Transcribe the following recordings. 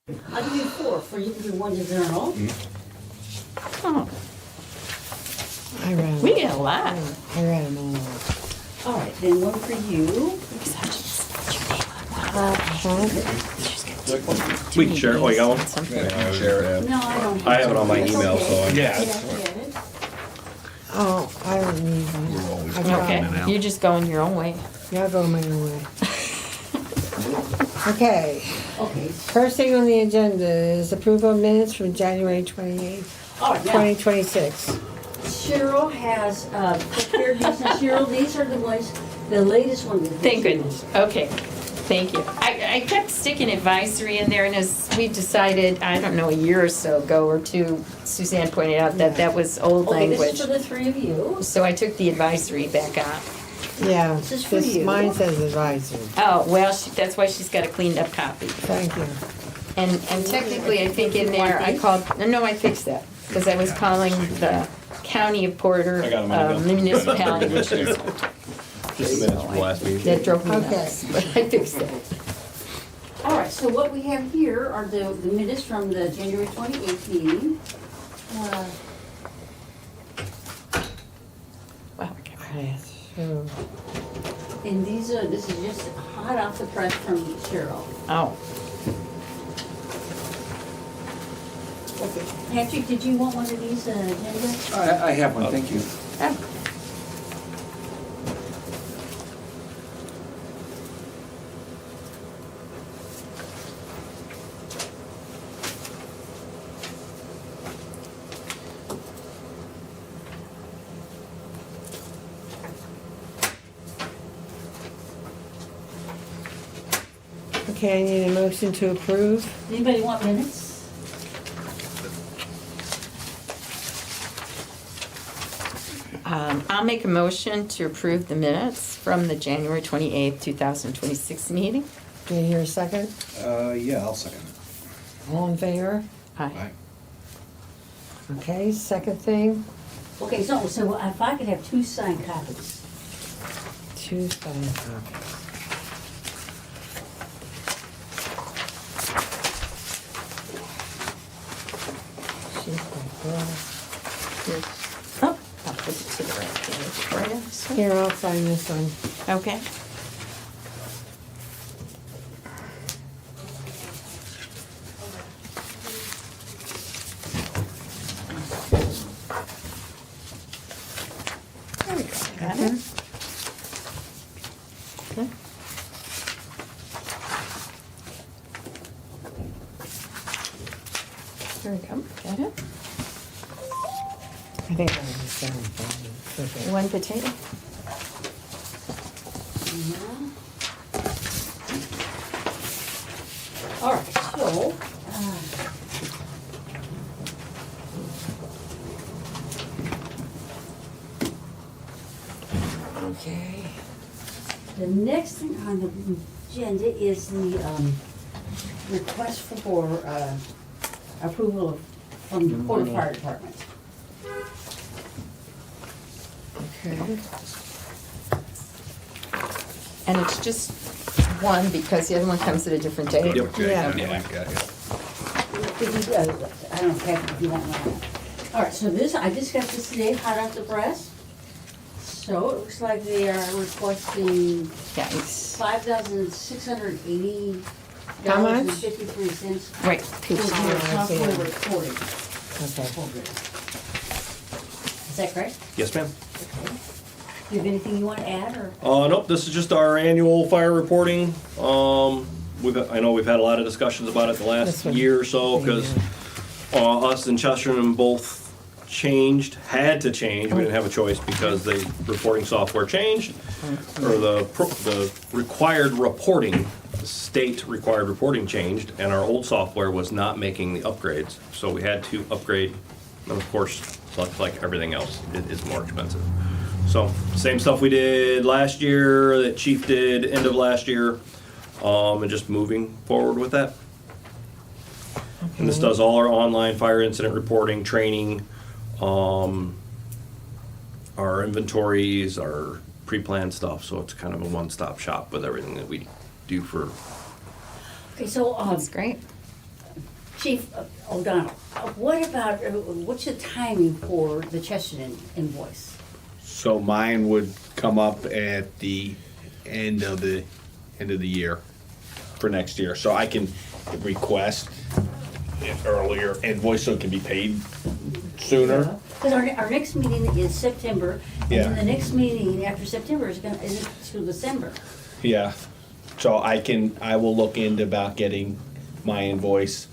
I'll give you 4 for you to do one to journal. Oh, I read them. we get a lot. I read them all. All right, then one for you. We can share it. Oh, you got one? Share it. No, I don't. I have it on my It's email, okay. so I'm- Yeah, I get it. Oh, I don't need one. I got Okay, it. you're just going your own way. Y'all go my own way. Okay, Okay, first thing on the agenda is approval of minutes from January 28th, all right, now, 2026. Cheryl has prepared these, and Cheryl, these are the ones, the latest one. that Thank she- goodness. Okay, thank you. I kept sticking advisory in there, and as we decided, I don't know, a year or so ago or two, Suzanne pointed out that that was old Okay, this language. is for the 3 of you. So I took the advisory back on. Yeah, This is for you. mine says advisory. Oh, well, that's why she's got a cleaned up copy. Thank you. And technically, I think in there, I called, no, I fixed that, because I was calling the County of Porter I got 'em on the gun. municipality, which is, Just a minute from the last meeting. that drove me Okay. nuts, but I fixed it. All right, so what we have here are the minutes from the January 28th meeting. Wow. Okay, so, And this is just hot off the press from Cheryl. Oh, Okay, Patrick, did you want one of these agendas? I have one, thank you. oh. okay, I need a motion to approve. Anybody want minutes? I'll make a motion to approve the minutes from the January 28th, 2026 meeting. Do you hear a second? Yeah, I'll second it. All in favor? Aye. Aye. Okay, second thing, Okay, so if I could have 2 signed copies. 2 signed copies. She's like, well, Here. Oh, I'll put it to the right page. Right on this one. here, I'll sign this one. Okay. There we go. Got it? Okay. There we go. Got it? I think I understand. Okay. One potato. All right, so, Okay. the next thing on the agenda is the request for approval from the Porter Fire Department. Okay. And it's just one because the other one comes at a different date. Yep. Yeah. If you, I don't know, Patrick, if you want one. All right, so this, I just got this today, hot off the press. So it looks like they are requesting Yikes. $5,680 How much? and 53 cents Right. for page the two. software yeah. recording Okay. program. Is that correct? Yes, ma'am. Okay. Do you have anything you want to add, or? Nope, this is just our annual fire reporting. I know we've had a lot of discussions about it the last This one. year or so, because us and Chesterton both had to change, we didn't have a choice because the reporting software changed, or the required reporting, the state required reporting changed, and our old software was not making the upgrades, so we had to upgrade, and of course, like everything else, it is more expensive. So, same stuff we did last year, that Chief did end of last year, and just moving forward with that. And this does all our online fire incident reporting, training, our inventories, our pre-planned stuff, so it's kind of a one-stop shop with everything that we do for, Okay, so, That's great. Chief O'Donnell, what about, what's the timing for the Chesterton invoice? So mine would come up at the end of the year for next year. So I can request an earlier invoice so it can be paid sooner. Because our next meeting is September, and then Yeah. the next meeting after September is to December. Yeah. So I will look into about getting my invoice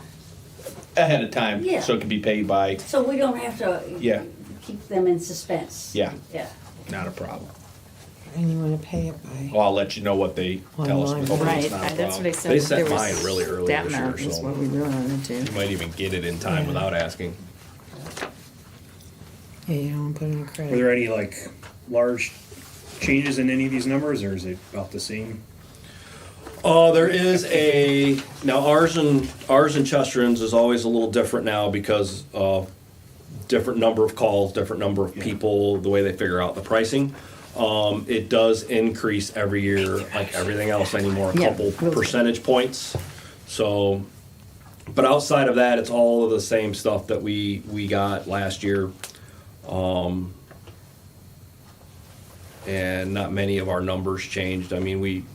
ahead of time. Yeah. So it can be paid by, So we don't have to Yeah. keep them in suspense. Yeah. Yeah. not a problem. And you wanna pay it by, Well, I'll let you know what they tell us. Online. Hopefully Right, it's not a that's what problem. I said. They sent There was mine really early that this year, amount is so- what we really wanted to. You might even get it in time Yeah. without asking. yeah, you don't put in Were credit. there any like large changes in any of these numbers, or is it about the same? There is now ours and Chesterton's is always a little different now because of different number of calls, different number of people, the way they figure out the pricing. It does increase every year, like everything else anymore, a Yeah, couple really. percentage points. So, but outside of that, it's all of the same stuff that we got last year. And not many of our numbers changed. I mean,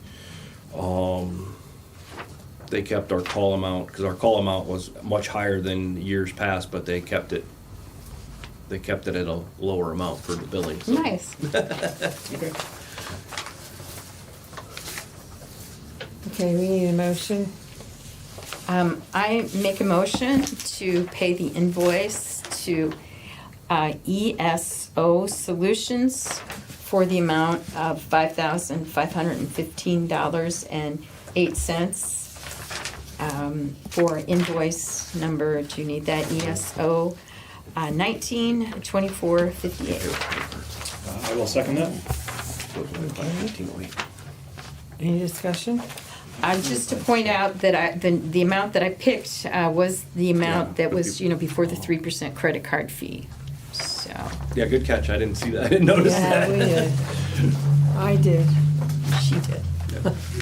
they kept our call amount, because our call amount was much higher than years past, but they kept it at a lower amount for the billing. so. Nice. Okay, we need a motion. I make a motion to pay the invoice to ESO Solutions for the amount of $5,515.08 for invoice number, do you need that, ESO 192458. I will second that. Any discussion? Just to point out that the amount that I picked was the amount that was, before the 3% credit card fee, so. Yeah, good catch. I didn't see that. I didn't notice Yeah, that. we did. I did, She did.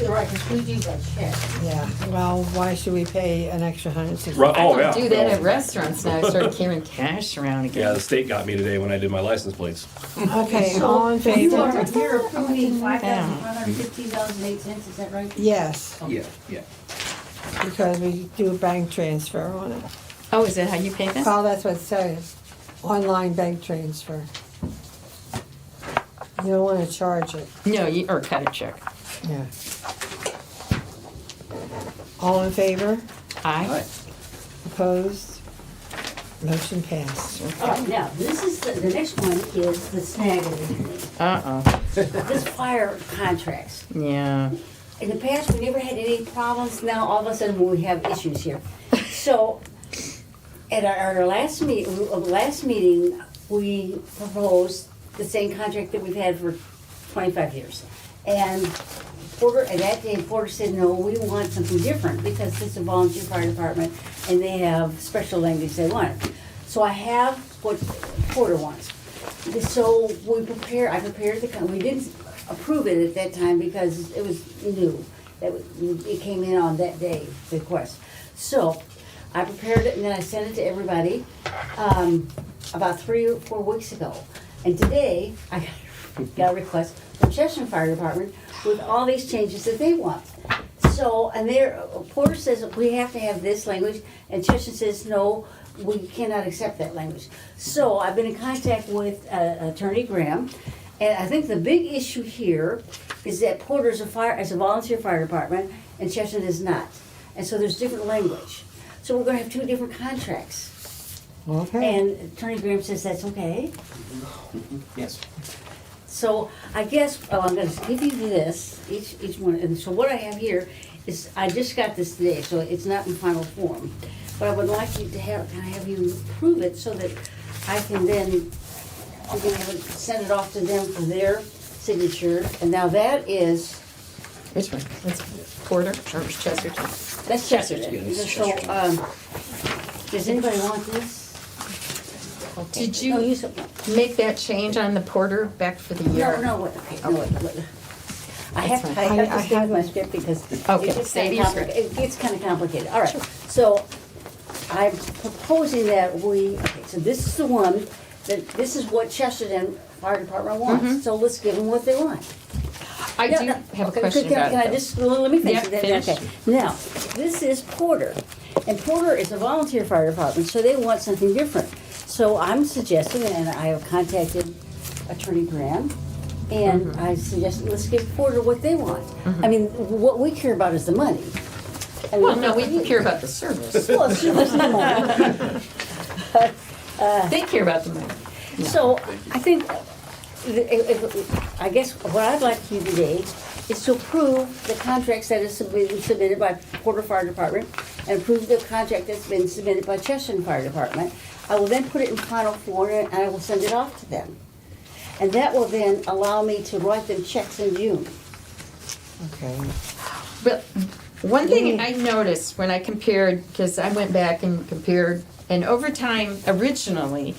You're right, because we do that check. yeah. Well, why should we pay an extra $160? Right. I Oh, don't yeah. do that No. at restaurants now. I started carrying cash around again. Yeah, the state got me today when I did my license plates. Okay, all in So you favor? are, you're approving $5,515.08, is that right? Yes, Yeah, yeah. because we do a bank transfer on it. Oh, is that how you pay that? Well, that's what it says, online bank transfer. You don't wanna charge it, No, or cut a check. yeah. All in favor? Aye. Opposed? Motion passed. All right, now, this is, the next one is the snag of the evening. Uh-oh. This fire contracts. Yeah. In the past, we never had any problems. Now, all of a sudden, we have issues here. So, at our last meeting, we proposed the same contract that we've had for 25 years. And Porter, at that day, Porter said, no, we want something different because it's a volunteer fire department and they have special language they want. So I have what Porter wants. So I prepared we didn't approve it at that time because it was new. It came in on that day, the request. So I prepared it and then I sent it to everybody about 3 or 4 weeks ago. And today, I got a request from Chester Fire Department with all these changes that they want. So, and Porter says we have to have this language, and Chester says, no, we cannot accept that language. So I've been in contact with Attorney Graham, and I think the big issue here is that Porter's is a volunteer fire department, and Chester is not. And so there's different language. So we're gonna have 2 different contracts. Okay, And Attorney Graham says that's okay. Yes. So I guess, I'm gonna give you this, each one, and so what I have here is, I just got this today, so it's not in final form. But I would like you to have you approve it so that I can then, we can send it off to them for their signature. And now that is, Which one? That's Porter or Chesterton? that's Chesterton. Yeah, this is So, Chesterton. does anybody want this? Did No, you use it. make that change on the Porter back for the year? No, wait, okay, no, wait. I have That's to fine. I save my script because Okay, it gets save kind your of script. it gets kind of complicated. All right, so I'm proposing that okay, so this is the one, that this is what Chesterton Fire Department wants, so let's give them what they want. I No, do no, have a okay, question can I- about Can I it, though. just, let me finish. Yeah, that. finish. Okay. Now, this is Porter, and Porter is a volunteer fire department, so they want something different. So I'm suggesting, and I have contacted Attorney Graham, and I suggest, let's give Porter what they want. I mean, what we care about is the money. I mean, Well, no, we care about the service. Well, it's just the money. They care about the money. So I think, I guess what I'd like to do today is to approve the contracts that is submitted by Porter Fire Department and approve the contract that's been submitted by Chesterton Fire Department. I will then put it in final form and I will send it off to them. And that will then allow me to write them checks in June. Okay. But one thing I noticed when I compared, because I went back and compared, and over time, originally,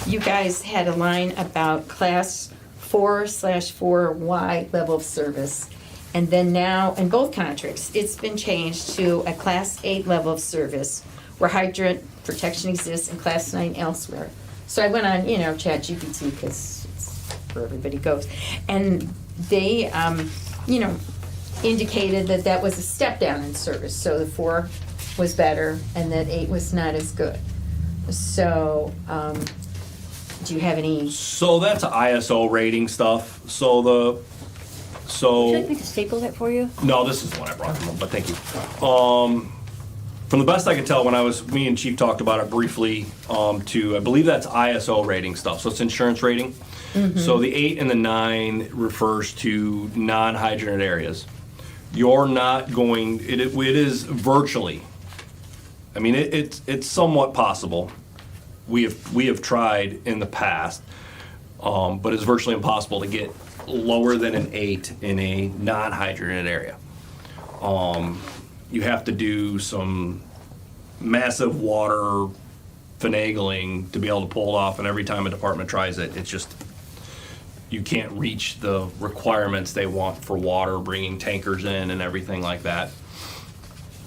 you guys had a line about class 4/4Y level of service. And then now, in both contracts, it's been changed to a class 8 level of service where hydrant protection exists and class 9 elsewhere. So I went on, ChatGPT, because it's where everybody goes. And they, indicated that that was a step down in service. So the 4 was better and that 8 was not as good. So, do you have any? So that's ISO rating stuff. Would you like me to staple that for you? No, this is the one I brought from, but thank you. From the best I could tell, me and Chief talked about it briefly, I believe that's ISO rating stuff, so it's insurance rating. So the 8 and the 9 refers to non-hydrant areas. You're not going, it is virtually, it's somewhat possible. We have tried in the past, but it's virtually impossible to get lower than an 8 in a non-hydrated area. You have to do some massive water finagling to be able to pull it off, and every time a department tries it, it's just, you can't reach the requirements they want for water, bringing tankers in and everything like that.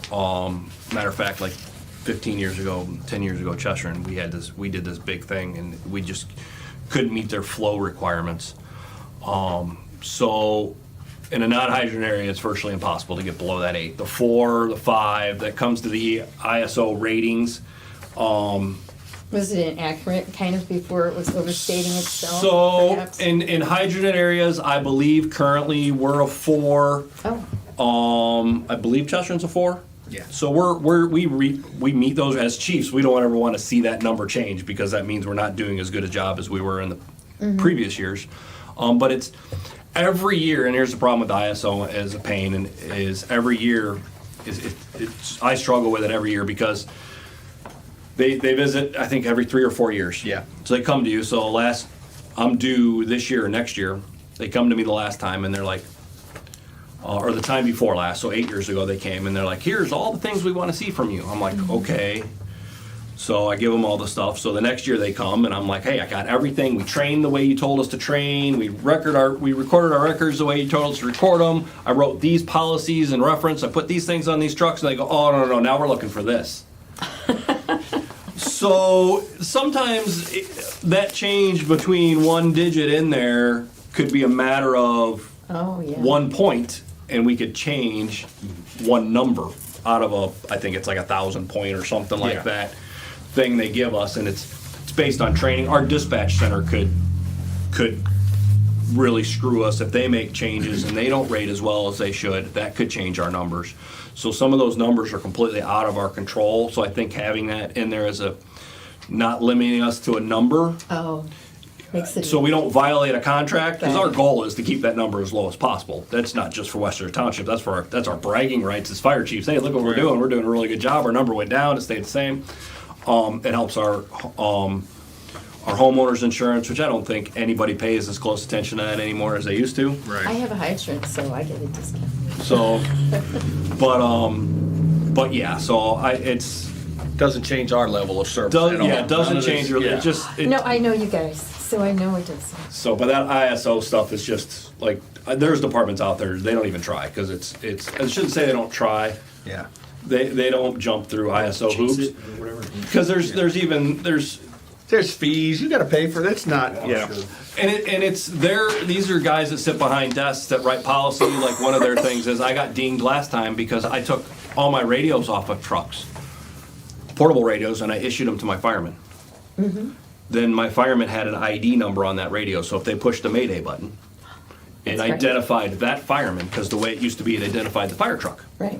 Matter of fact, like 10 years ago, Chester, and we did this big thing, and we just couldn't meet their flow requirements. So in a non-hydrant area, it's virtually impossible to get below that 8. The 4, the 5, that comes to the ISO ratings. Was it inaccurate kind of before it was overstating itself? So perhaps? in hydrant areas, I believe currently we're a 4. Oh, I believe Chesterton's a 4. Yeah. So we meet those as chiefs. We don't ever want to see that number change, because that means we're not doing as good a job as we were in the previous years. But it's every year, and here's the problem with ISO as a pain, and is every year I struggle with it every year, because they visit, I think, every 3 or 4 years. Yeah. So they come to you. So I'm due this year or next year. They come to me the last time, and they're like, or the time before last, so 8 years ago they came, and they're like, here's all the things we want to see from you. I'm like, okay. So I give them all the stuff. So the next year they come, and I'm like, hey, I got everything. We trained the way you told us to train. We recorded our records the way you told us to record them. I wrote these policies and reference. I put these things on these trucks, and they go, oh, no, now we're looking for this. So sometimes that change between one digit in there could be a matter of oh yeah. 1 point, and we could change one number out of I think it's like 1,000 point or something like Yeah. that thing they give us, and it's based on training. Our dispatch center could really screw us if they make changes and they don't rate as well as they should. That could change our numbers. So some of those numbers are completely out of our control. So I think having that in there as not limiting us to a number, Oh, makes it. so we don't violate a contract, because our goal is to keep that number as low as possible. That's not just for Westchester Township, that's our bragging rights as fire chiefs. Hey, look what we're doing a really good job. Our number went down, it stayed the same. It helps our homeowners insurance, which I don't think anybody pays as close attention to that anymore as they used to. Right. I have a hydrant, so I get a discount. So, but yeah, so it's Doesn't change our level of service at all. it doesn't None of change this- your, yeah. it just. No, I know you guys, so I know it doesn't. So, but that ISO stuff is just like, there's departments out there, they don't even try, because it's, I shouldn't say they don't try, Yeah. they don't jump through ISO Chase hoops. it or whatever. Because there's There's fees, you gotta pay for, that's not, yeah. and it's these are guys that sit behind desks that write policy. Like one of their things is I got dinged last time because I took all my radios off of trucks, portable radios, and I issued them to my firemen. Then my fireman had an ID number on that radio, so if they pushed the Mayday button, it That's great. identified that fireman, because the way it used to be, it identified the fire truck. Right.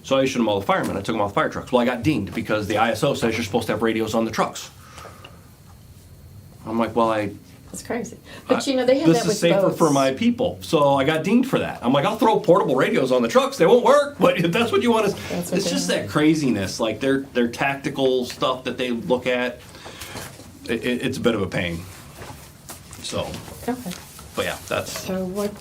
So I issued them all the firemen. I took them off the fire trucks. Well, I got dinged because the ISO says you're supposed to have radios on the trucks. I'm like, well, It's crazy. But you know, they have that this with is safer boats. for my people. So I got dinged for that. I'm like, I'll throw portable radios on the trucks. They won't work, but if that's what you want to, That's what it's they just want. that craziness. Like their tactical stuff that they look at. It's a bit of a pain. So, Okay. but yeah, that's. So what,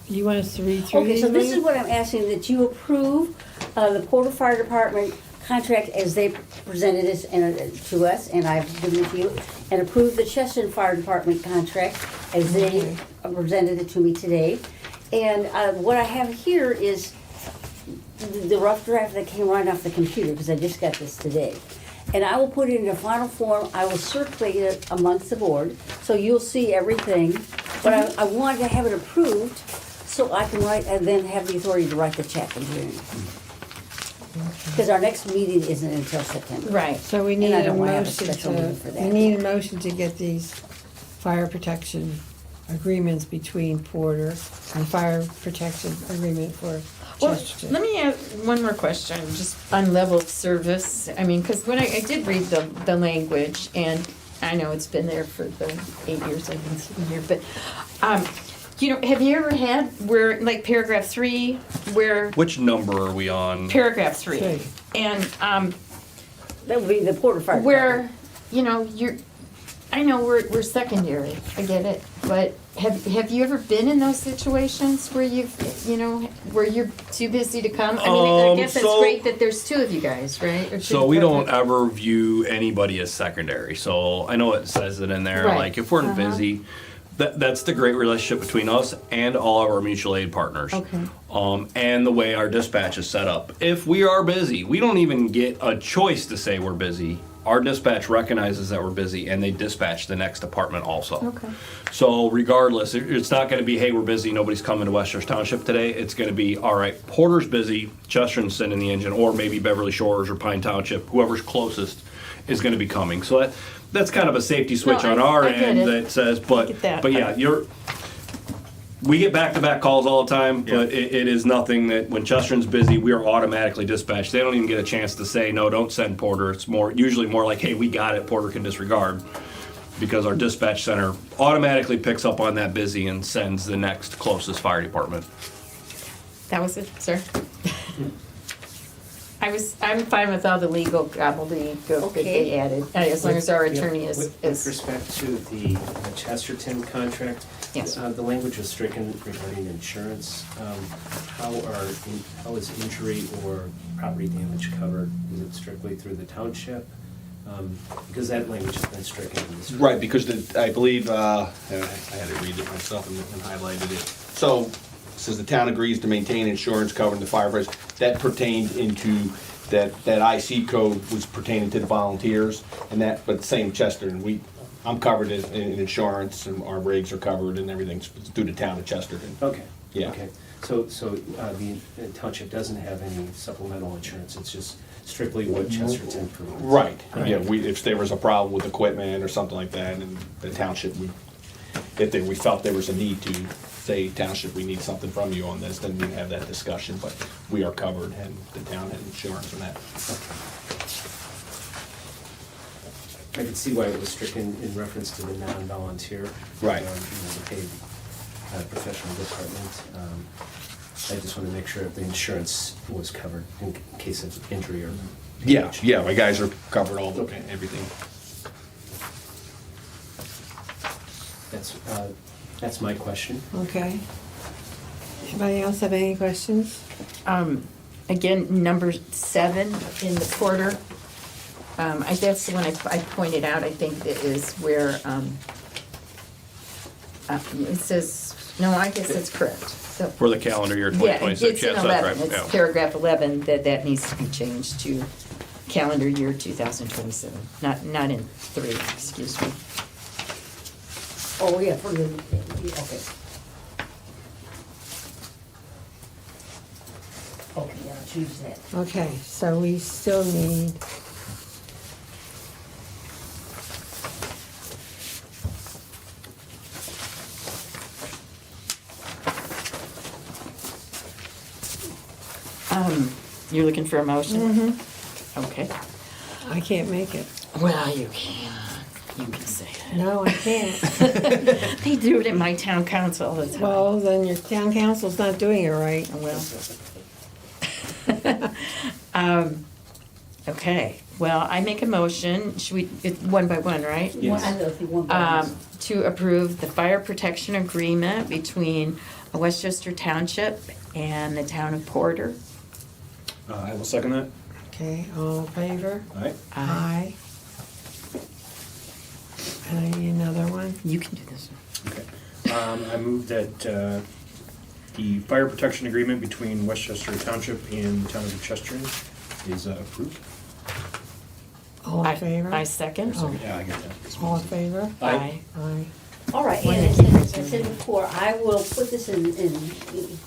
you want us to read through Okay, these? so this Lee? is what I'm asking, that you approve the Porter Fire Department contract as they presented it to us, and I've given it to you, and approve the Chester Fire Department contract as they presented it to me today. And what I have here is the rough draft that came right off the computer, because I just got this today. And I will put it in a final form, I will circulate it amongst the board, so you'll see everything. But I wanted to have it approved, so I can write, and then have the authority to write the check and do it. Because our next meeting isn't until September. Right. So we And need I a don't wanna have a motion special meeting for to, that. we need a motion to get these fire protection agreements between Porter and fire protection agreement for Well, Chesterton. let me ask one more question, just on level of service. I mean, because when I did read the language, and I know it's been there for the 8 years I've been sitting here, but, you know, have you ever had where, like paragraph 3, where, Which number are we on? paragraph 3, Three. and, That would be the Porter Fire Department. where, you know, I know we're secondary, I get it, but have you ever been in those situations where where you're too busy to come? I mean, I guess it's so- great that there's 2 of you guys, right? Or 2 So we don't departments. ever view anybody as secondary. So I know it says it in there. Right. Like if we're busy, that's the great relationship between us and all of our mutual aid partners. Okay. And the way our dispatch is set up. If we are busy, we don't even get a choice to say we're busy. Our dispatch recognizes that we're busy and they dispatch the next department also. Okay. So regardless, it's not gonna be, hey, we're busy, nobody's coming to Westchester Township today. It's gonna be, all right, Porter's busy, Chesterton's sending the engine, or maybe Beverly Shores or Pine Township, whoever's closest is gonna be coming. So that's kind of a safety switch No, on I our get end it. that says, get that. but yeah, we get back-to-back calls all the time, Yeah. but it is nothing that, when Chesterton's busy, we are automatically dispatched. They don't even get a chance to say, no, don't send Porter. It's usually more like, hey, we got it, Porter can disregard. Because our dispatch center automatically picks up on that busy and sends the next closest fire department. That was it, sir. I'm fine with all the legal gobbledygook that Okay. they added, as long as our attorney Yeah, is. With respect to the Chesterton contract, Yes. the language was stricken regarding insurance. How is injury or property damage covered? Is it strictly through the township? Because that language has been stricken in this. Right, because I believe, I had to read it myself and highlighted it. So, says the town agrees to maintain insurance covering the firefighters. That pertained into, that IC code was pertaining to the volunteers, and that, but same Chester, and I'm covered in insurance, and our rigs are covered and everything's through the town of Chesterton. Okay. Yeah. Okay. So the township doesn't have any supplemental insurance, it's just strictly what Chesterton provides? Right, yeah, if there was a problem with equipment or something like that, and the township, we felt there was a need to say, township, we need something from you on this, then we'd have that discussion, but we are covered, and the town had insurance on that. I can see why it was stricken in reference to the non-volunteer. Right. The paid professional department. I just want to make sure that the insurance was covered in case of injury or. damage. Yeah, my guys are covered everything. That's my question. Okay. Anybody else have any questions? Again, number 7 in the Porter, that's the one I pointed out, I think that is where, it says, no, I guess it's correct. So, For the calendar year yeah, 2026. it's in Yes, 11, that's right. it's Yeah. paragraph 11, that needs to be changed to calendar year 2027, not in 3, excuse me. Oh, yeah, for the, okay. Okay, yeah, I'll choose that. Okay, so we still need, You're looking for a motion? Okay. I can't make it. Well, you can. You can say it. No, I can't. They do it at my town council all the time. Well, then your town council's not doing it right. Well. Okay, well, I make a motion, should we, one by one, right? One, I know if you want that. To approve the fire protection agreement between Westchester Township and the town of Porter. I will second that. Okay, all in favor? All right. Aye. And I need another one. You can do this one. Okay. I move that the fire protection agreement between Westchester Township and the town of Chester is approved. All in favor? I second. Oh. Yeah, I get that. All in favor? Aye. Aye. All right, When and they as I said before, I will put this in,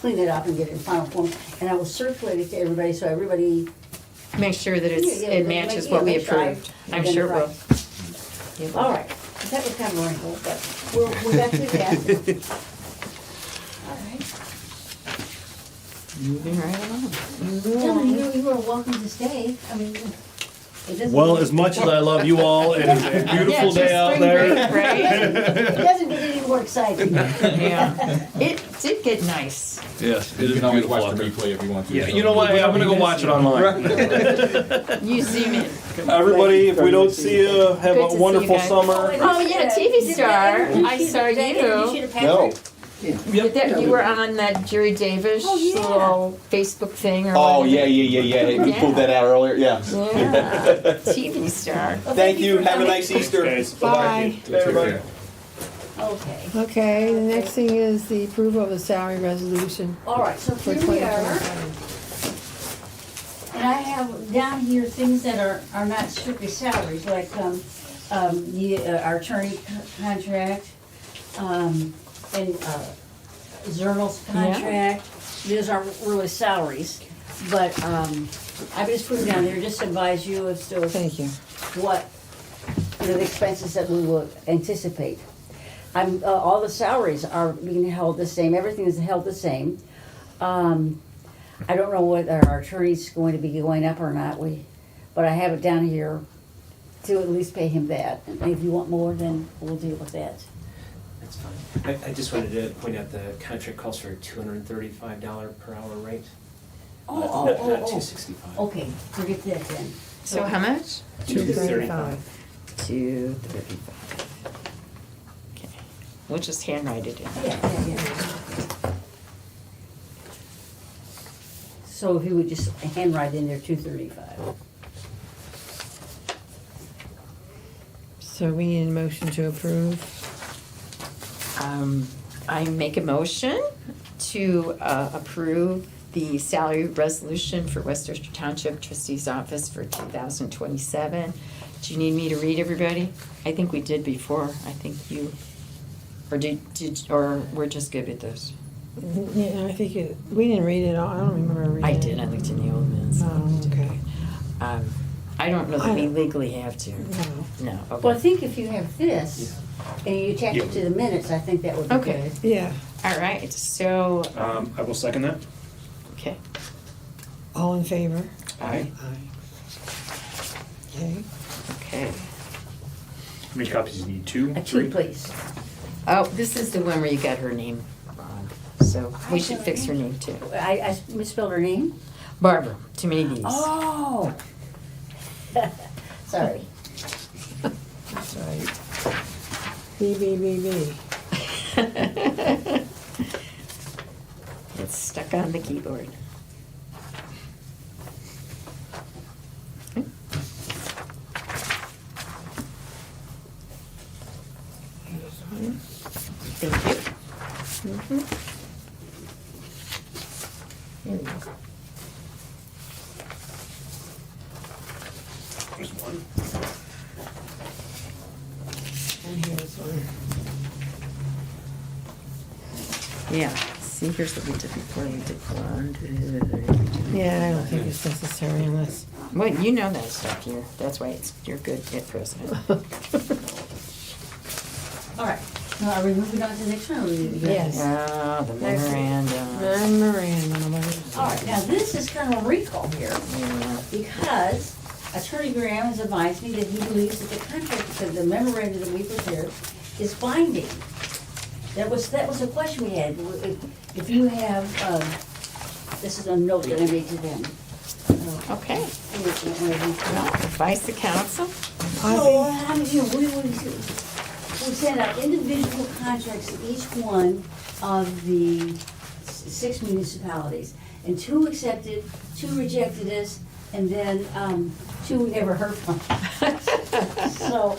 clean it up and get it in final form, and I will circulate it to everybody, so everybody. Make sure that Yeah, it matches what we make sure I approved. I'm sure it will. identify. All right, that was kind of a wrinkle, but we're back to that. All right. Moving right along. Gentlemen, you are welcome to stay, I mean, it doesn't. Well, as much as I love you all, and it's a beautiful day out there. It doesn't get any more exciting. Yeah, it did get nice. Yes, it You is can always beautiful watch out the there. replay if you want to. Yeah, you know what, hey, I'm gonna go watch it online. You zoom in. Everybody, if we don't see you, have Good to a see wonderful you guys. summer. Oh, yeah, TV star. I saw you. No. You were on that Jerry Davis Oh, yeah. little Facebook thing or Oh, whatever. yeah. We pulled that out earlier, yeah. Yeah, TV star. Thank you, have a nice Easter. Guys. Bye. Everybody. Okay, Okay, the next thing is the approval of the salary resolution all right, so for here we are. 2027. And I have down here things that are not strictly salaries, like, our attorney contract, and, Zernal's contract. These aren't really salaries, but, I just put them down there just to advise you as to Thank you. what, the expenses that we will anticipate. All the salaries are being held the same, everything is held the same. I don't know whether our attorney's going to be going up or not, but I have it down here to at least pay him that. And if you want more, then we'll deal with that. That's fine. I just wanted to point out the contract calls for a $235 per hour rate. Oh, Not $265. Okay, forget that then. So how much? 235. 235. Okay, we'll just handwrite it in. Yeah. So if you would just handwrite in there 235. So we need a motion to approve. I make a motion to approve the salary resolution for Westchester Township Trustee's Office for 2027. Do you need me to read, everybody? I think we did before. I think you, or we're just good with this? Yeah, I think we didn't read it all. I don't remember reading I it. did. I looked in the old minutes. Oh, okay. I don't know that we I- legally have to. No. No, Well, I okay. think if you have this, and you attach it to the minutes, I think that would be Okay. good. Yeah. All right, so, I will second that. okay. All in favor? Aye. Okay. Okay. How many copies do you need? Two? A Three? two, please. Oh, this is the one where you got her name wrong, so we should fix her name too. I misspelled her name? Barbara, too many B's. Oh! Sorry. That's right. B. It's stuck on the keyboard. Thank you. Here we go. And here's one. Yeah, see, here's what we did before, we did bond. Yeah, I don't think it's necessary unless. Well, you know that stuff, that's why you're good at president. All right, now are we moving on to the next one? Or Yes. Oh, the memorandum. Memorandum. All right, now this is kind of a recall here, Yeah. because Attorney Graham has advised me that he believes that the contract, that the memorandum that we prepared is binding. That was a question we had. If you have, this is a note that I made to them. Okay. Advice to council? So, I mean, you know, we sent out individual contracts to each one of the 6 municipalities. And 2 accepted, 2 rejected us, and then 2 we never heard from. So,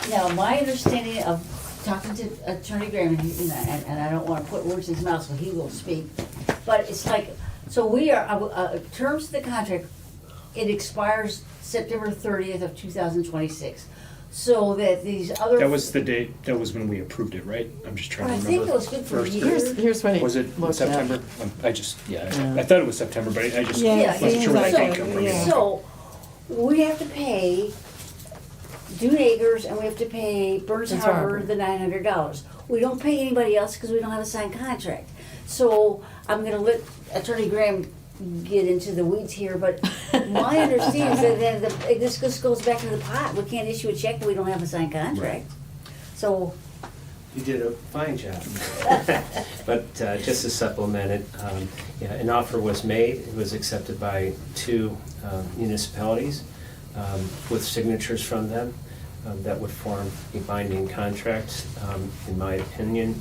now, my understanding of talking to Attorney Graham, and I don't want to put words in his mouth, so he will speak, but it's like, so we are, terms of the contract, it expires September 30th of 2026. So that these other. That was the date, that was when we approved it, right? I'm just trying to I remember. think it was good for a First. year. Here's what it Was it looked up. September? I thought it was September, but I just Yeah, it wasn't sure what I seems think like of. it, yeah. So, we have to pay Dune Acres and we have to pay Burns Burns Harbor Harbor. the $900. We don't pay anybody else because we don't have a signed contract. So, I'm gonna let Attorney Graham get into the weeds here, but my understanding is that this just goes back to the pot. We can't issue a check if we don't have a signed contract. So, You did a fine job. But just to supplement it, yeah, an offer was made, it was accepted by 2 municipalities with signatures from them that would form a binding contract, in my opinion.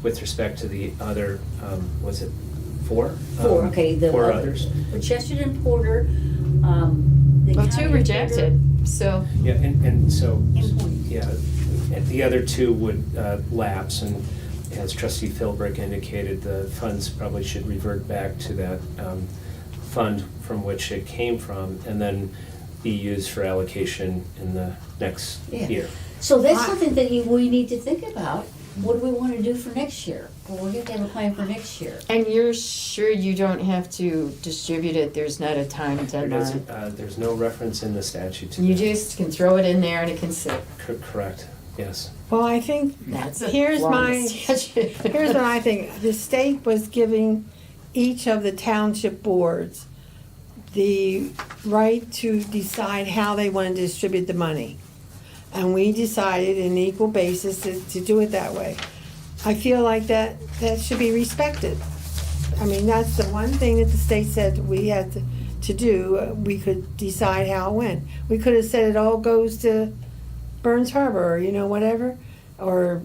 With respect to the other, was it 4? 4, okay. The 4 other- others. Chesterton, Porter, the Well, county 2 of rejected, so, Yeah, and so, And Porter. yeah, and the other 2 would lapse, and as trustee Philbrick indicated, the funds probably should revert back to that fund from which it came from, and then be used for allocation in the next Yeah. year. So that's something that we need to think about. What do we want to do for next year? Well, we have to have a plan for next year. and you're sure you don't have to distribute it, there's not a time There deadline? doesn't, there's no reference in the statute to You that. just can throw it in there and it can sit. Correct, yes. Well, I think, That's a here's long my, statute. here's what I think. The state was giving each of the township boards the right to decide how they want to distribute the money. And we decided in equal basis to do it that way. I feel like that should be respected. I mean, that's the one thing that the state said we had to do. We could decide how it went. We could have said it all goes to Burns Harbor, or, whatever, or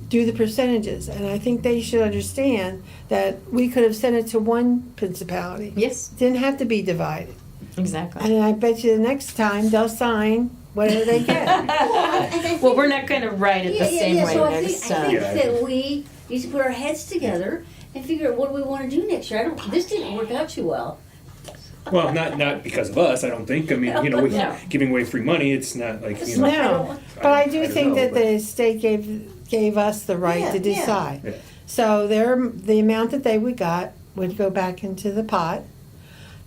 do the percentages. And I think they should understand that we could have sent it to one principality. Yes, Didn't have to be divided. exactly. And I bet you the next time they'll sign whatever they get. Well, we're not gonna write it the same way So I next think time. Yeah, I that we need to put our heads together and figure out what do we want to do next year. This didn't work out too well. Well, not because of us, I don't think. I mean, with No. giving away free money, it's not like, It's you know. like- No, but I do don't think know, that but- the state gave us the right Yeah, to yeah. decide. Yeah. So the amount that they would go back into the pot.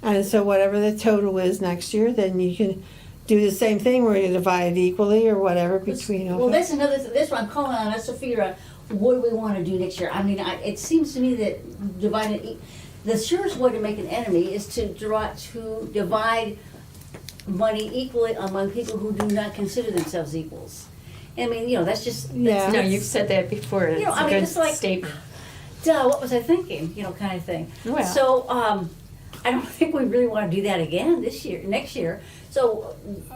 And so whatever the total is next year, then you can do the same thing where you divide it equally or whatever between. Well, that's another, that's what I'm calling on us to figure out, what do we want to do next year? I mean, it seems to me that dividing, the surest way to make an enemy is to divide money equally among people who do not consider themselves equals. I mean, that's just, Yeah. No, you've said that before, it's I a mean, good it's like- statement. duh, what was I thinking, kind of thing. Well. So, I don't think we really want to do that again next year. So,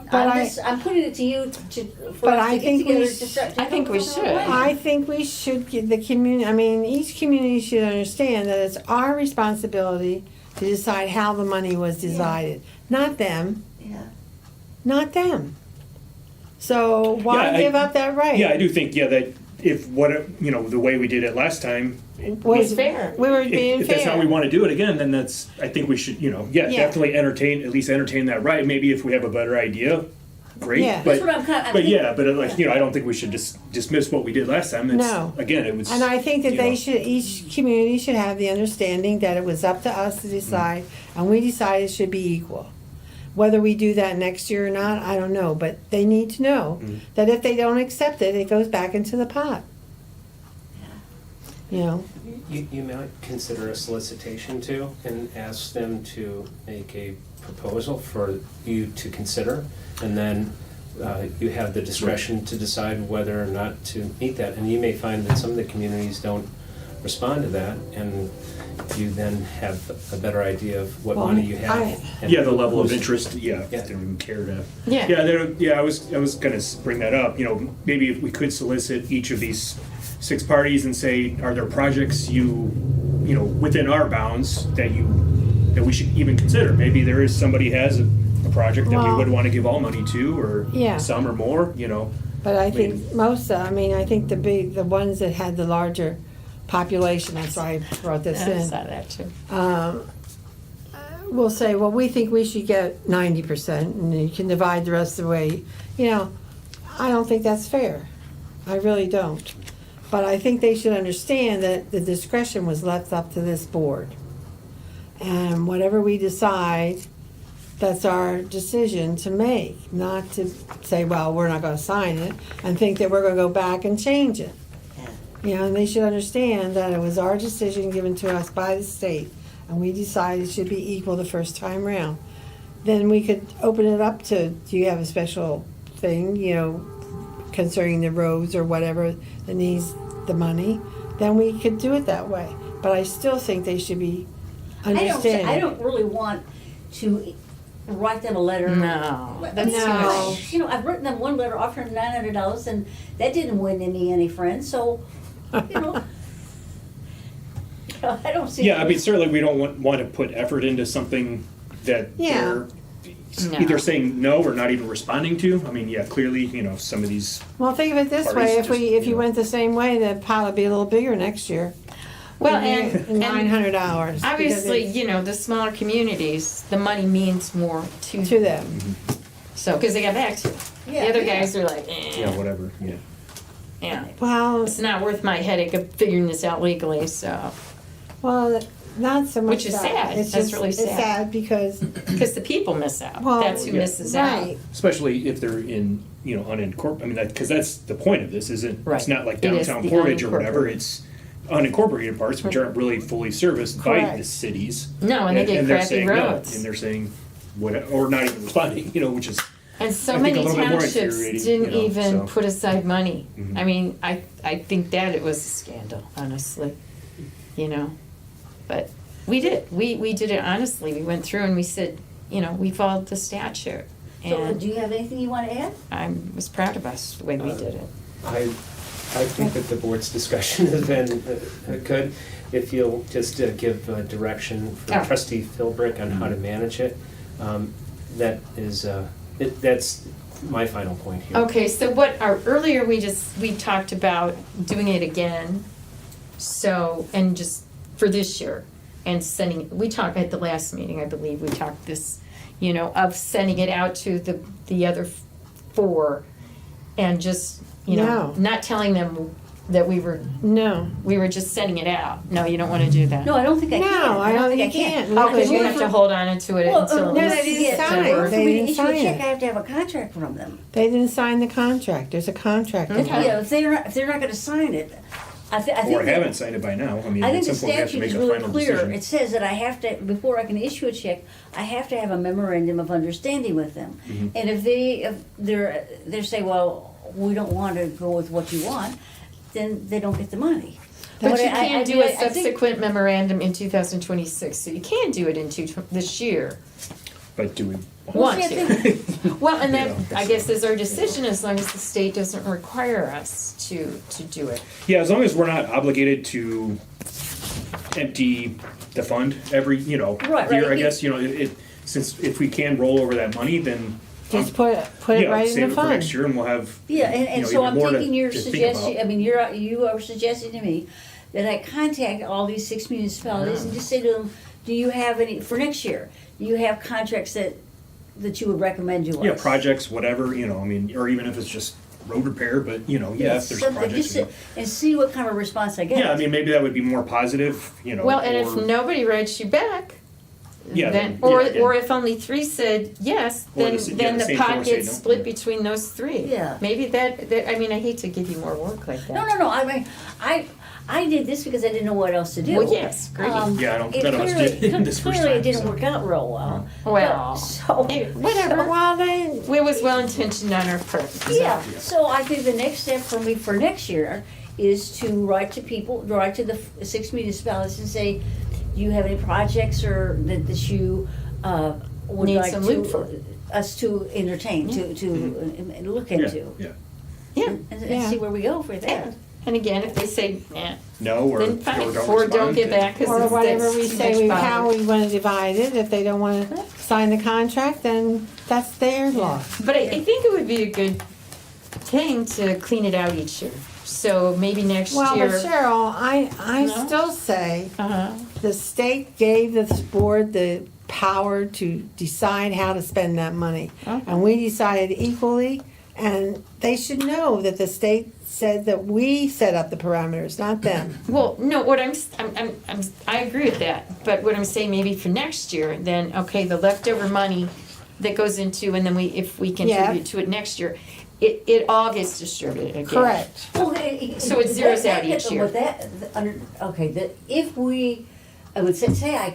But I'm putting it to you for But us I to get think we together sh- to start. I think we should. I think we should give the community, each community should understand that it's our responsibility to decide how the money was divided, not them, Yeah. not them. So why Yeah, give up that right? Yeah, I do think, that if the way we did it last time, Was fair. We were being if that's how we fair. want to do it again, then I think we should, Yeah. definitely at least entertain that right. Maybe if we have a better idea, great. Yeah. But, That's what I'm kind of. I don't think we should just dismiss what we did last time. No. Again, it was. And I think that you they know. should, each community should have the understanding that it was up to us to decide, and we decided it should be equal. Whether we do that next year or not, I don't know, but they need to know that if they don't accept it, it goes back into the pot. You know, You might consider a solicitation too, and ask them to make a proposal for you to consider, and then you have the discretion to decide whether or not to meet that. And you may find that some of the communities don't respond to that, and you then have a better idea of what Well, money you have. and Yeah, the level of who's- interest. Yeah, Yeah. they don't even care to. Yeah. I was gonna bring that up. Maybe if we could solicit each of these 6 parties and say, are there projects within our bounds that we should even consider? Maybe there is somebody has a project that we Well- would want to give all money to, or Yeah. some or more. but I think I think the ones that had the larger population, that's why I brought this I in. saw that too. Will say, well, we think we should get 90%, and you can divide the rest of the way. I don't think that's fair. I really don't. But I think they should understand that the discretion was left up to this board. And whatever we decide, that's our decision to make, not to say, well, we're not gonna sign it, and think that we're gonna go back and change it. And they should understand that it was our decision given to us by the state, and we decided it should be equal the first time round. Then we could open it up to, do you have a special thing, concerning the roads or whatever that needs the money? Then we could do it that way. But I still think they should be understanding. I don't really want to write them a letter. No, that's too No. much. I've written them one letter offering $900, and that didn't win any friends. So, I don't see. Yeah, I mean, certainly we don't want to put effort into something that Yeah. they're No. either saying no or not even responding to. I mean, yeah, clearly, some of these. Well, think of it this Parties way, just, if you went the same way, the pot would be a little bigger next year. Well, In $900. because obviously, it's the smaller communities, the money means more to to them. So, because they got back to it. Yeah, The other yeah. guys are like, Yeah, whatever. Yeah. yeah. Well, It's not worth my headache of figuring this out legally, so. not so much Which is that. sad. It's That's just, really it's sad. sad because, Because the people miss out. well, That's who yeah. misses out. right. Especially if they're in, unincorporated. I mean, because that's the point of this, isn't? Right. It's not like It is downtown the Portage or whatever. unincorporated. It's unincorporated parts, which aren't really fully serviced by Correct. the cities. No, and they get they're crappy saying no, roads. and they're saying or not even responding. Which is. And so I think many a little bit more townships infuriating, didn't even so. put aside money. Mhm. I mean, I think that it was a scandal, honestly, But we did. We did it honestly. We went through and we said, we followed the statute. So, And do you have anything you want to add? I was proud of us, the way we did it. I think that the board's discussion has been good. If you'll just give direction for Oh. Trustee Philbrick on how to manage it, that is, that's my final point here. Okay, so earlier we talked about doing it again, and just for this year, and we talked at the last meeting, I believe, we talked this, of sending it out to the other 4, and just, No. not telling them that we were just sending it out. No, you don't want to do that. No, I don't think I No, can. I don't think you can. Oh, because you Well, have to hold on to it Well, until. no, at they least didn't sign it. September. For They me to didn't issue a sign check, it. I have to have a contract from them. They didn't sign the contract. There's a contract. in Okay. there. Yeah, if they're not going to sign it, I think. Or that- haven't signed it by now. I mean, I at think the some point we have to statute make is a really final clear. decision. It says that I have to, before I can issue a check, I have to have a memorandum of understanding with them. Mm-hmm. And if they're say, well, we don't want to go with what you want, then they don't get the money. But you I can't do mean, a I think- subsequent memorandum in 2026, so you can do it in this year. But do we? Want see, I to. Well, and that, Yeah. I guess, is our decision, as long as the state doesn't require us to do it. Yeah, as long as we're not obligated to empty the fund every, Right, year, I right. guess, since if we can roll over that money, then Just put it Yeah, right save in it the for fund. next year, and we'll have. Yeah, you and know, so even I'm more to- thinking your to think suggestion, about. I mean, you are suggesting to me that I contact all these 6 municipalities and just say to them, do you have any, for next year, do you have contracts that you would recommend to us? Yeah, projects, whatever, you know, I mean, or even if it's just road repair, but, you know, yeah, if there's Something, projects. just you know. and see what kind of response I get. Yeah, I mean, maybe that would be more positive, you know. Well, and if or- nobody writes you back, Yeah, then, then- or, yeah, or yeah. if only 3 said yes, Or then, the s- yeah, then the the same 4 pot say gets no. split Yeah. between those 3. Yeah. Maybe that, I mean, I hate to give you more work like that. No, I mean, I did this because I didn't know what else to do. Well, yes, great. Yeah, I don't- it none of us clearly- did this first Clearly, it time, didn't so. work out real well. Well, So, Hey, whatever. Well, then, It was well intentioned on our part. so. yeah, so I think the next step for me for next year is to write to the 6 municipalities and say, do you have any projects or that you would Need like some loot to, for. us to entertain, to look into? Yeah, Yeah, And Yeah. see where we go with that. and again, if they say, nah, no, or, then fine, or don't or don't respond, get then- back, cause or it's, whatever that's we too say, much how bother. we wanna divide it, if they don't wanna sign the contract, then that's their loss. But I think it would be a good thing to clean it out each year, so maybe next Well, year. but Cheryl, I No? still say, Uh-huh, the state gave this board the power to decide how to spend that money. Okay. And we decided equally, and they should know that the state said that we set up the parameters, not them. well, no, what I agree with that, but what I'm saying, maybe for next year, then, okay, the leftover money that goes into, and then if we contribute to it next year, it all gets distributed again. Correct. Well, So it zeroes out each with year. Okay, that if we, I would say I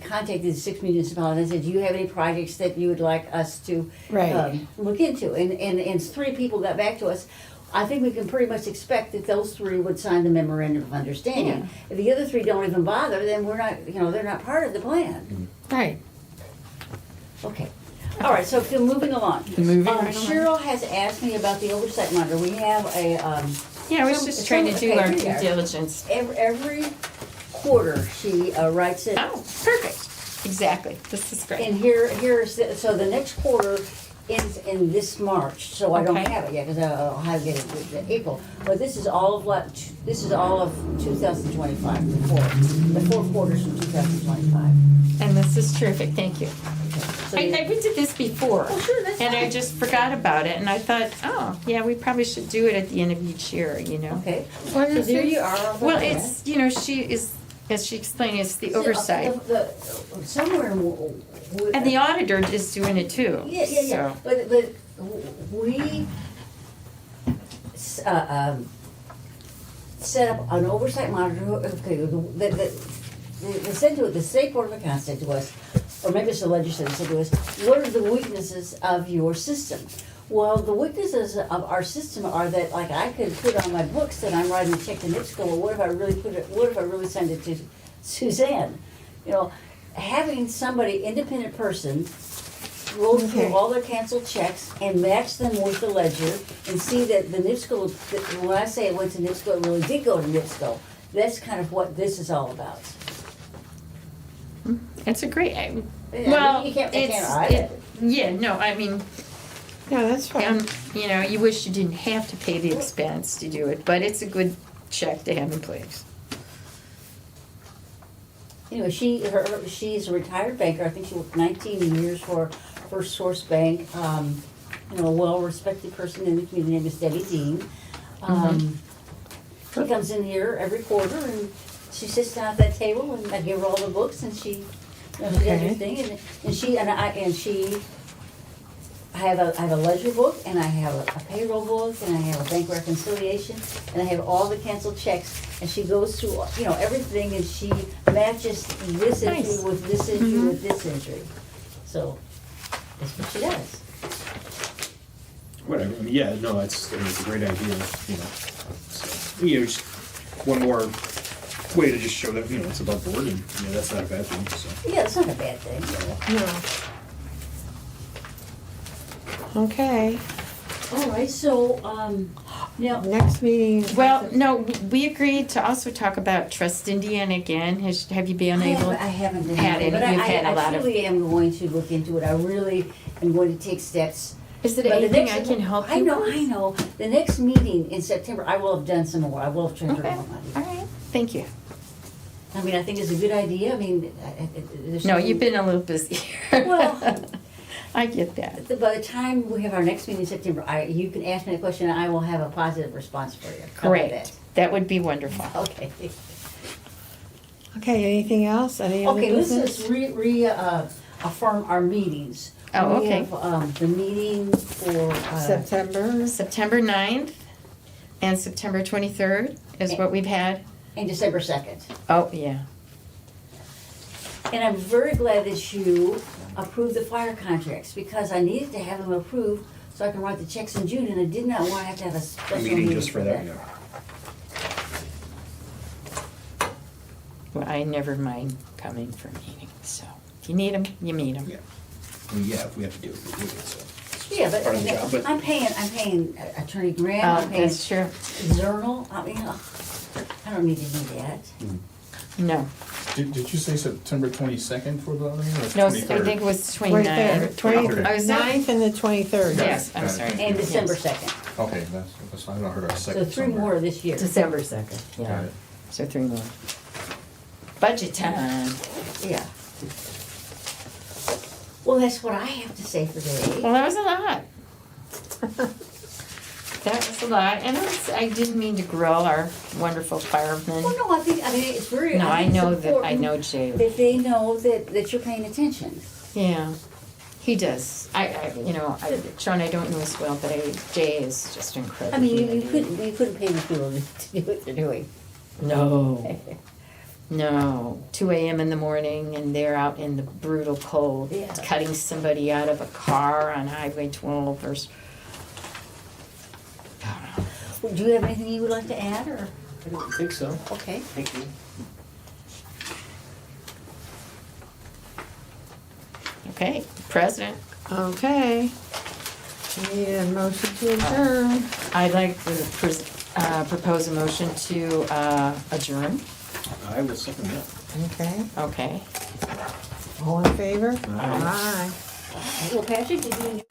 contacted the 6 municipalities and said, do you have any projects that you would like us to Right. look into? And 3 people got back to us. I think we can pretty much expect that those 3 would sign the memorandum of understanding. If the other 3 don't even bother, then we're not, they're not part of the plan. Right. Okay. All right, so moving along. Moving right along. Cheryl has asked me about the oversight monitor. We have a, Yeah, I was just trying to do our Okay, due here. diligence. every quarter, she writes it. Oh, perfect, exactly, this is great. And so the next quarter ends in this March, so I don't Okay. have it yet, because I'll have it in April. But this is all of 2025, the 4 quarters from 2025. And this is terrific, thank you. So I you- did this before. Oh, sure, that's And I fine. just forgot about it, and I thought, oh, yeah, we probably should do it at the end of each year, Okay, What so is there this? you are. over Well, there. it's, she is, as she explained, it's the So, oversight. Somewhere, And the auditor is doing it too. Yeah, so. but we set up an oversight monitor, okay, the state board of accounts said to us, or maybe it's the legislature said to us, what are the weaknesses of your system? Well, the weaknesses of our system are that, like, I could put on my books that I'm writing a check to NIPSCO, or what if I really send it to Suzanne? Having somebody, independent person, roll through Okay. all their canceled checks and match them with the ledger and see that the NIPSCO, when I say it went to NIPSCO, it really did go to NIPSCO. That's kind of what this is all about. It's a great, Yeah, well, you can't it's, hide it. yeah, no, I mean, Yeah, that's fine. you wish you didn't have to pay the expense to do it, but it's a good check to have in place. She's a retired banker. I think she worked 19 years for First Source Bank. A well-respected person in the community. Name is Debbie Dean. She comes in here every quarter and she sits down at that table and I give her all the books and she does her Okay. thing I have a ledger book and I have a payroll book and I have a bank reconciliation and I have all the canceled checks and she goes through everything and she matches this Nice. entry with this entry with this entry. So that's what she does. Whatever, I mean, yeah, no, it's a great idea, So, just one more way to just show that, it's above board, and, that's not a bad thing, so. Yeah, it's not a bad thing. No. Okay. All right, so Now, Next meeting. Well, no, we agreed to also talk about Trust Indiana again. Have you been able? I haven't been had able, any- but you've had a lot I of- truly am going to look into it. I really am going to take steps. Is it But the anything next- I can help you I know, with? I know. The next meeting in September, I will have done some more. I will have treasured Okay, more all money. right, thank you. I mean, I think it's a good idea. I mean, there's. No, something- you've been a little busy. Well- I get that. By the time we have our next meeting in September, you can ask me a question and I will have a positive response for you. How about Great, that would be wonderful. that? Okay. Okay, anything else? Any other Okay, let's business? just affirm our meetings. Oh, We okay. have, the meeting for, September. September 9th and September 23rd is what we've had. and December 2nd. Oh, yeah. And I'm very glad that you approved the fire contracts, because I needed to have them approved so I can write the checks in June, and I did not want to have a special Meeting just for that. Well, I never mind coming for meetings, so if you need them, you meet them. Yeah. Well, yeah, if we have to do it, we do it, so. Yeah, Part of the job, but but- I'm paying Attorney Graham, Oh, I'm paying that's true. Zernal, I mean, I don't need to do that. No, Did you say September 22nd for the other one, or no, 23rd? I think it was 23rd, 29th. I was there. 29th and the 23rd. Yes, I'm Got it. sorry. And December Yes. 2nd, Okay, that's, I heard a so second three somewhere. more this year. December 2nd, Got yeah. it. So 3 more. Budget time. Yeah. Well, that's what I have to say for today. Well, that was a lot. That was a lot, and I didn't mean to grill our wonderful firemen. Well, no, I mean, it's very. No, I think it's know that, I important know Jay. that they know that you're paying attention. Yeah, he does. Sean, I don't know as well, but Jay is just incredible. I mean, you couldn't pay these people to do what they're doing. No. No, 2 a.m. in the morning, and they're out in the brutal cold, Yeah. cutting somebody out of a car on Highway 12 or. Do you have anything you would like to add, or, I don't think so. okay? Thank you. Okay, President, Okay. Need a motion to adjourn. I'd like to propose a motion to adjourn. I will second that. Okay. Okay. All in favor? Aye. Well, Patrick, did you?